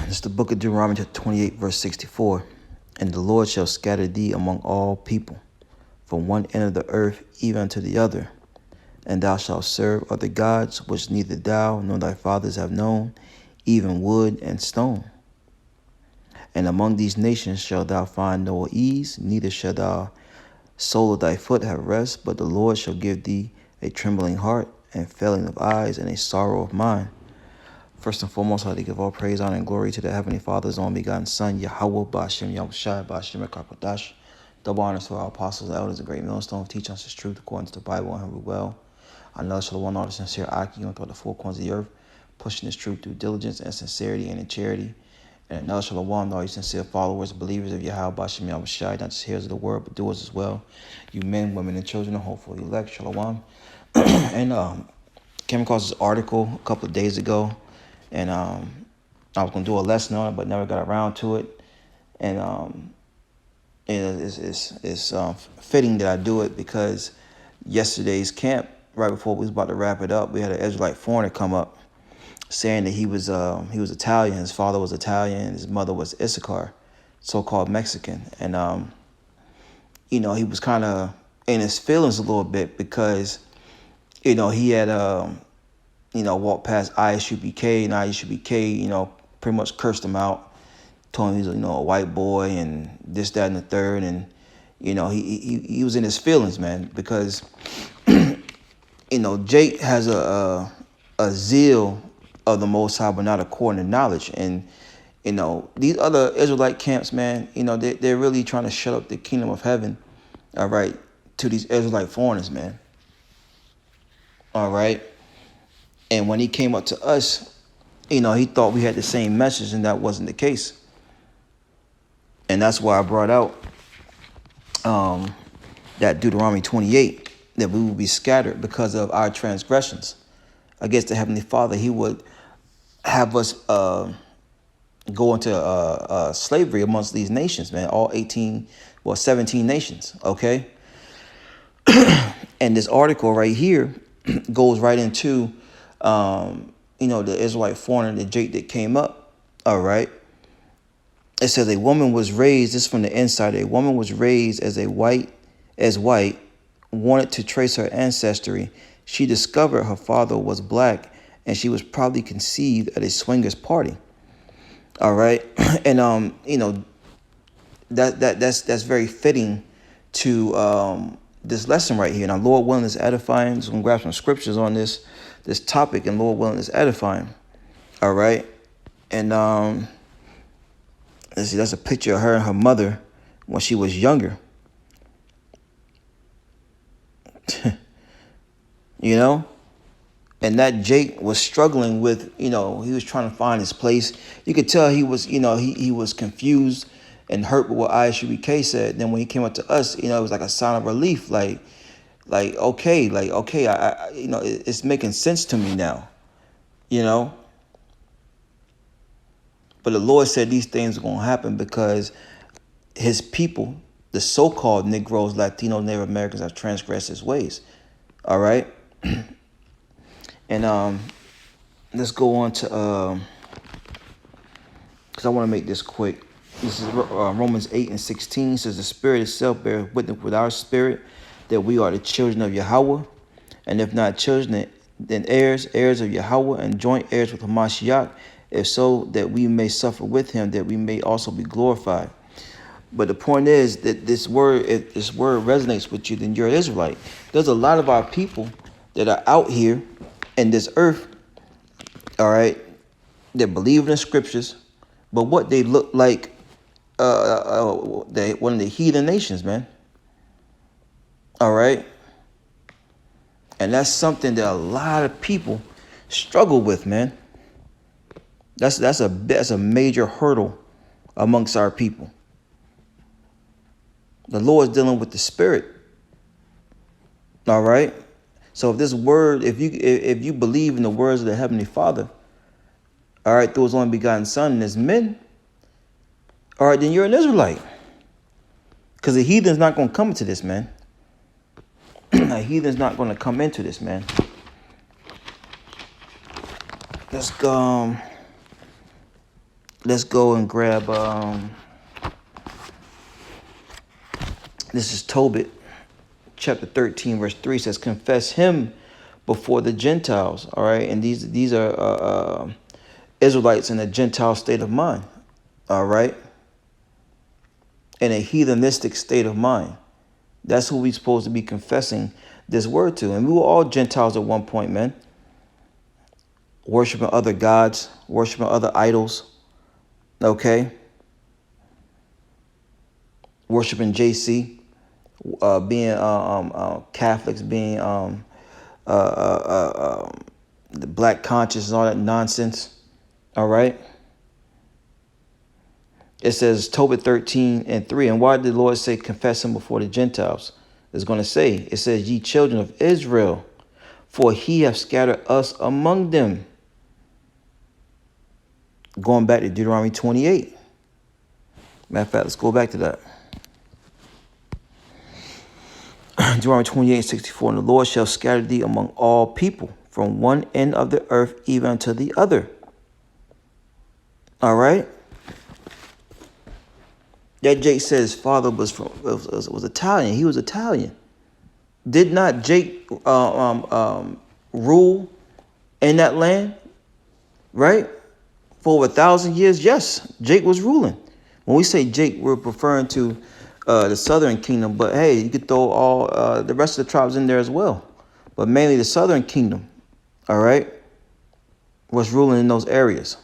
It's the book of Deuteronomy chapter 28, verse 64. And the Lord shall scatter thee among all people, from one end of the earth even unto the other. And thou shalt serve other gods, which neither thou nor thy fathers have known, even wood and stone. And among these nations shalt thou find no ease, neither shall thy sole of thy foot have rest, but the Lord shall give thee a trembling heart, and failing of eyes, and a sorrow of mind. First and foremost, I'd like to give all praise, honor, and glory to the Heavenly Father's only begotten Son, Yahweh, Ba'ashem, Yahushai, Ba'ashem, Ekakodash. Double honors to our apostles, elders, and great millstone, teach us His truth according to the Bible and Him well. I know shall one all sincere Aki on throughout the four corners of the earth, pushing His truth through diligence and sincerity and in charity. And another shalom, all you sincere followers, believers of Yahweh, Ba'ashem, Yahushai, not just hearers of the word, but doers as well. You men, women, and children, and hopefully elect, shalom. And came across this article a couple of days ago. And I was going to do a lesson on it, but never got around to it. And it's fitting that I do it because yesterday's camp, right before we was about to wrap it up, we had an Israelite foreigner come up saying that he was Italian. His father was Italian. And his mother was Issachar, so-called Mexican. And, he was kind of in his feelings a little bit because, he had... walked past ISUBK, and ISUBK, pretty much cursed him out, told him he's, a white boy and this, that, and the third. And, he was in his feelings, man, because, Jake has a zeal of the Most High, but not according to knowledge. And, these other Israelite camps, man, they're really trying to shut up the kingdom of heaven, all right, to these Israelite foreigners, man. All right. And when he came up to us, he thought we had the same message, and that wasn't the case. And that's why I brought out that Deuteronomy 28, that we will be scattered because of our transgressions against the Heavenly Father. He would have us go into slavery amongst these nations, man, all 17 nations, okay? And this article right here goes right into... the Israelite foreigner, the Jake that came up, all right? It says a woman was raised, this is from the Insider, a woman was raised as white, wanted to trace her ancestry. She discovered her father was black, and she was probably conceived at a swingers party. All right. And, that's very fitting to this lesson right here. Now, Lord willing is edifying. So I'm going to grab some scriptures on this topic, and Lord willing is edifying. All right. And let's see, that's a picture of her and her mother when she was younger. And that Jake was struggling with, he was trying to find his place. You could tell he was, he was confused and hurt with what ISUBK said. Then when he came up to us, it was like a sign of relief, okay, I it's making sense to me now, But the Lord said these things are going to happen because His people, the so-called Negroes, Latinos, Native Americans, have transgressed His ways. All right. And let's go on to because I want to make this quick. This is Romans 8:16 says the Spirit itself bears witness with our spirit that we are the children of Yahweh, and if not children, then heirs of Yahweh, and joint heirs with Hamashiach, if so that we may suffer with Him, that we may also be glorified. But the point is that this word, if this word resonates with you, then you're an Israelite. There's a lot of our people that are out here in this earth, all right, that believe in the scriptures, but what they look like, one of the heathen nations, man. All right. And that's something that a lot of people struggle with, man. That's a major hurdle amongst our people. The Lord's dealing with the spirit. All right. So if this word, if you believe in the words of the Heavenly Father, all right, through His only begotten Son and His men, all right, then you're an Israelite. Because the heathen's not going to come into this, man. A heathen's not going to come into this, man. Let's let's go and grab this is Tobit chapter 13 verse 3 says, confess him before the Gentiles. All right, and these are Israelites in a Gentile state of mind. All right, in a heathenistic state of mind. That's who we're supposed to be confessing this word to. And we were all Gentiles at one point, man. Worshiping other gods, worshiping other idols. Okay. Worshiping JC, being Catholics, being the black conscience and all that nonsense. All right. It says Tobit 13:3. And why did the Lord say confess him before the Gentiles? It's going to say, it says, ye children of Israel, for he hath scattered us among them. Going back to Deuteronomy 28. Matter of fact, let's go back to that. Deuteronomy 28:64. And the Lord shall scatter thee among all people, from one end of the earth even unto the other. All right. That Jake said his father was Italian. He was Italian. Did not Jake rule in that land? Right? For over 1,000 years, yes, Jake was ruling. When we say Jake, we're referring to the southern kingdom. But hey, you could throw all the rest of the tribes in there as well. But mainly the southern kingdom, all right, was ruling in those areas.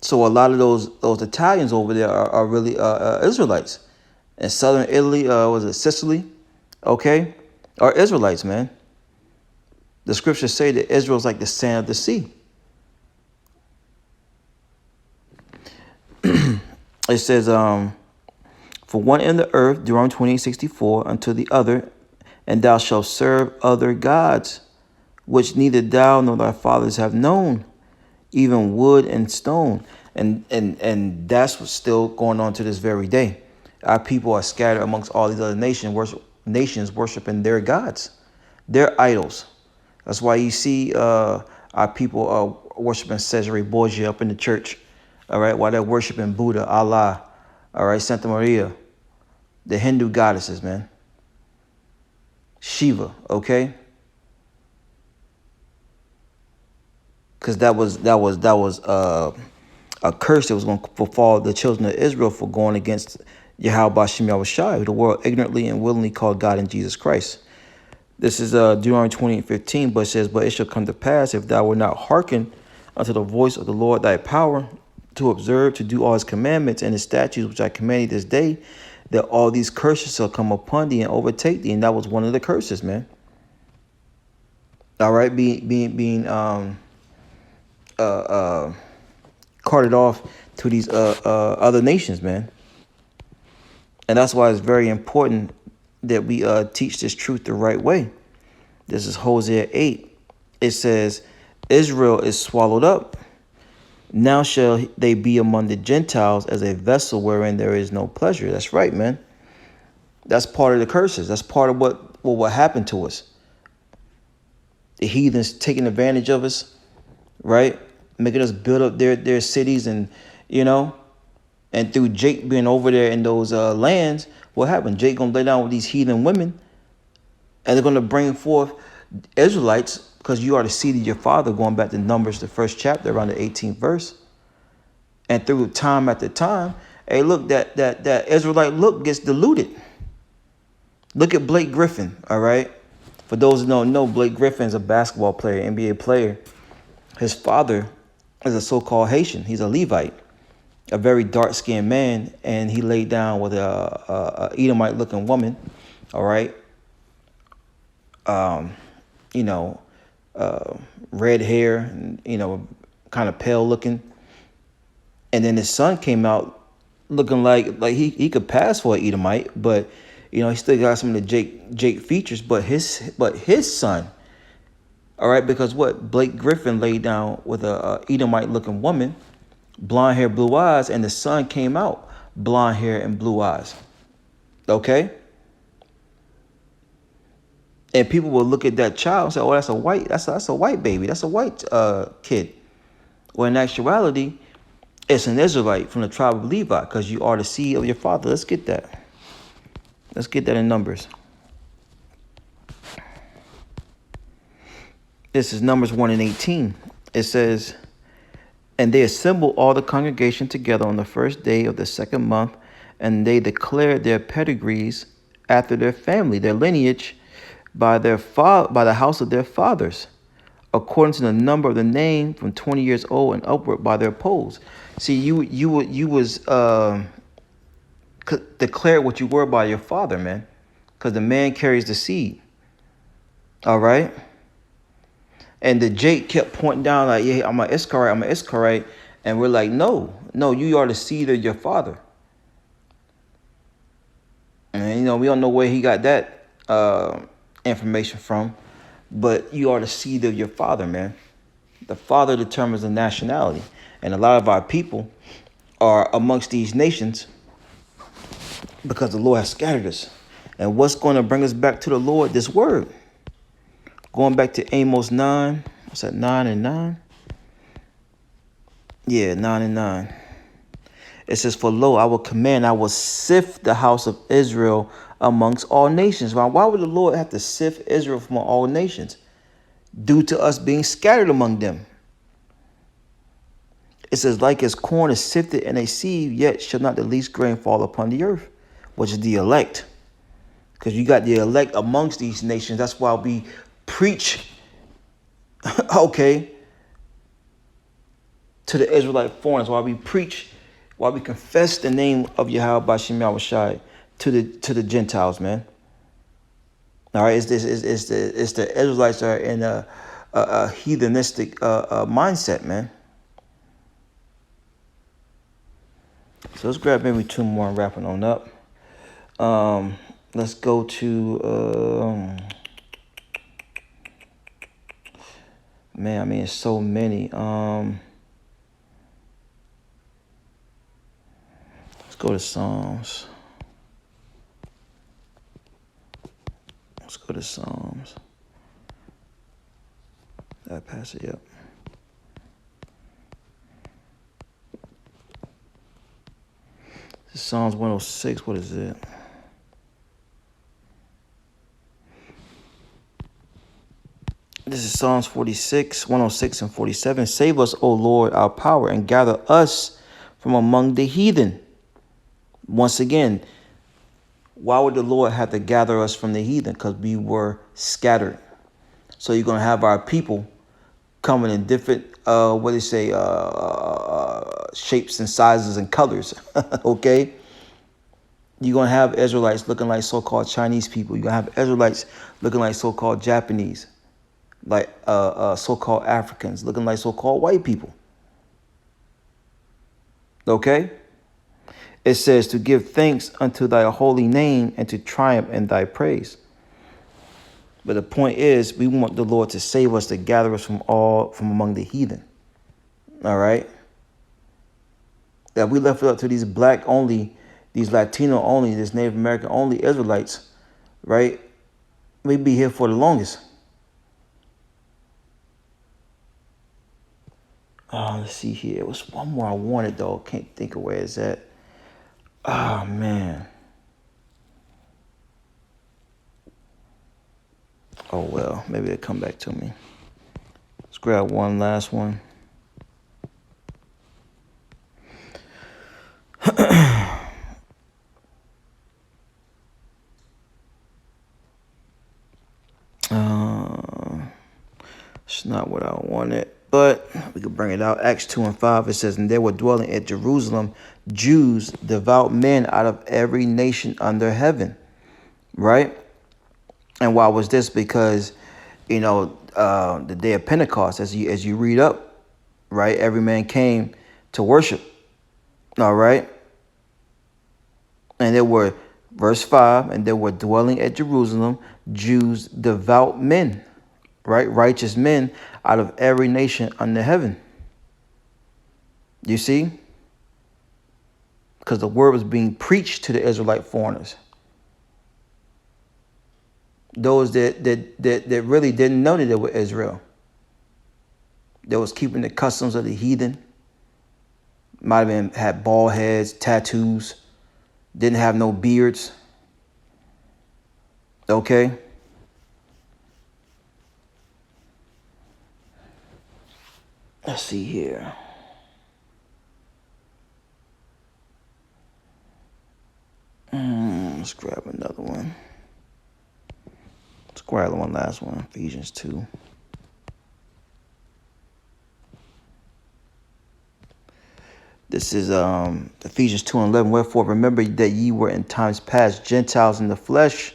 So a lot of those Italians over there are really Israelites. And southern Italy, was it Sicily? Okay, are Israelites, man. The scriptures say that Israel is like the sand of the sea. It says, for one in the earth, Deuteronomy 28:64, unto the other, and thou shalt serve other gods, which neither thou nor thy fathers have known, even wood and stone. And that's what's still going on to this very day. Our people are scattered amongst all these other nations worshiping their gods, their idols. That's why you see our people are worshiping Cesare Borgia up in the church. All right, while they're worshiping Buddha, Allah, all right, Santa Maria, the Hindu goddesses, man. Shiva, okay? Because that was a curse that was going to befall the children of Israel for going against Yahweh Bashem Yahushai, who the world ignorantly and willingly called God in Jesus Christ. This is Deuteronomy 28:15, but it says, but it shall come to pass, if thou wilt not hearken unto the voice of the Lord thy power, to observe, to do all his commandments and his statutes, which I command thee this day, that all these curses shall come upon thee and overtake thee. And that was one of the curses, man. All right, being carted off to these other nations, man. And that's why it's very important that we teach this truth the right way. This is Hosea 8. It says, Israel is swallowed up. Now shall they be among the Gentiles as a vessel wherein there is no pleasure. That's right, man. That's part of the curses. That's part of what happened to us. The heathens taking advantage of us, right? Making us build up their cities, and and through Jake being over there in those lands, what happened? Jake gonna lay down with these heathen women, and they're gonna bring forth Israelites, because you are the seed of your father, going back to Numbers, the first chapter, around the 18th verse. And through time after time, hey, look, that Israelite look gets diluted. Look at Blake Griffin, all right? For those who don't know, Blake Griffin is a basketball player, NBA player. His father is a so-called Haitian. He's a Levite, a very dark-skinned man, and he laid down with a Edomite-looking woman, all right? Red hair, and, kind of pale looking. And then his son came out looking like he could pass for an Edomite, but he still got some of the Jake features. But his son, all right, because what Blake Griffin laid down with a Edomite looking woman, blonde hair, blue eyes, and the son came out blonde hair and blue eyes. Okay. And people will look at that child and say, "Oh, that's a white baby. That's a white kid." Well, in actuality, it's an Israelite from the tribe of Levi, because you are the seed of your father. Let's get that. Let's get that in Numbers. This is Numbers 1 and 18. It says, and they assembled all the congregation together on the first day of the second month, and they declared their pedigrees after their family, their lineage, by the house of their fathers, according to the number of the name from 20 years old and upward by their polls. See, you was declared what you were by your father, man, because the man carries the seed. All right. And the Jake kept pointing down like, yeah, I'm an Israelite, I'm an Israelite. And we're like, no, you are the seed of your father. And, we don't know where he got that information from. But you are the seed of your father, man. The father determines the nationality. And a lot of our people are amongst these nations because the Lord has scattered us. And what's going to bring us back to the Lord? This word. Going back to Amos 9. What's that, 9 and 9? Yeah, 9 and 9. It says, for lo, I will command, I will sift the house of Israel amongst all nations. Why would the Lord have to sift Israel from all nations? Due to us being scattered among them. It says, like as corn is sifted in a sieve, yet shall not the least grain fall upon the earth, which is the elect. Because you got the elect amongst these nations. That's why we preach, okay, to the Israelite foreigners, while we preach, while we confess the name of Yahweh Bashim Yahushai to the Gentiles, man. All right, it's the Israelites that are in a heathenistic mindset, man. So let's grab maybe two more and wrapping on up. Let's go to man, I mean, it's so many. Let's go to Psalms. Let's go to Psalms. Did I pass it? Yep. This is Psalms 106. What is it? This is Psalms 46, 106 and 47. Save us, O Lord, our power, and gather us from among the heathen. Once again, why would the Lord have to gather us from the heathen? Because we were scattered. So you're going to have our people coming in different, shapes and sizes and colors, okay? You're going to have Israelites looking like so-called Chinese people. You're going to have Israelites looking like so-called Japanese, like so-called Africans, looking like so-called white people, okay? It says to give thanks unto thy holy name and to triumph in thy praise. But the point is, we want the Lord to save us, to gather us from among the heathen. All right. That we left it up to these black only, these Latino only, this Native American only Israelites, right? We'd be here for the longest. Let's see here. It was one more I wanted though. Can't think of where it's at. Oh man. Oh well, maybe it'll come back to me. Let's grab one last one. It's not what I wanted, but we could bring it out. Acts 2 and 5, it says, and there were dwelling at Jerusalem Jews, devout men out of every nation under heaven. Right? And why was this? Because, the day of Pentecost, as you read up, right, every man came to worship. All right. And there were, verse 5, and there were dwelling at Jerusalem Jews, devout men, right, righteous men out of every nation under heaven. You see? Because the word was being preached to the Israelite foreigners. Those that really didn't know that they were Israel. that was keeping the customs of the heathen. Might have been had bald heads, tattoos, didn't have no beards. Okay. Let's see here. Let's grab another one. Let's grab one last one. Ephesians 2. This is Ephesians 2:11. Wherefore remember that ye were in times past Gentiles in the flesh,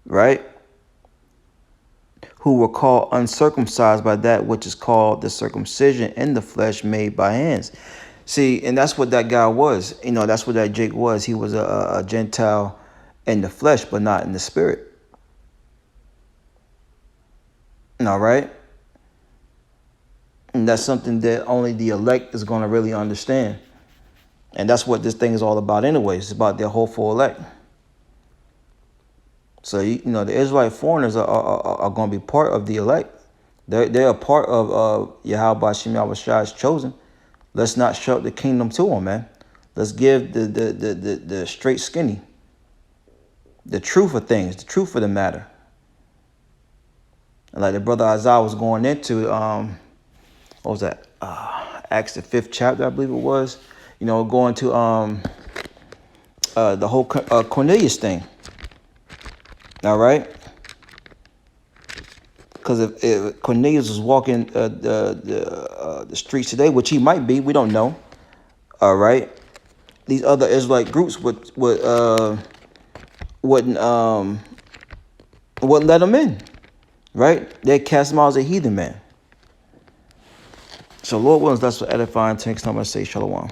right? Who were called uncircumcised by that which is called the circumcision in the flesh made by hands. See, and that's what that guy was. You know, that's what that Jake was. He was a Gentile in the flesh, but not in the spirit. All right. And that's something that only the elect is going to really understand. And that's what this thing is all about anyway. It's about their hopeful elect. So, you know, the Israelite foreigners are going to be part of the elect. They're a part of Yahweh Shem Yahushai's chosen. Let's not shut the kingdom to them, man. Let's give the straight skinny, the truth of things, the truth of the matter. And like the brother Isaiah was going into, what was that? Acts the 5th chapter, I believe it was. You know, going to the whole Cornelius thing. All right. Because if Cornelius was walking the streets today, which he might be, we don't know. All right, these other Israelite groups wouldn't let them in. Right, they cast him out as a heathen man. So Lord willing, that's for edifying. Next time I say shalom.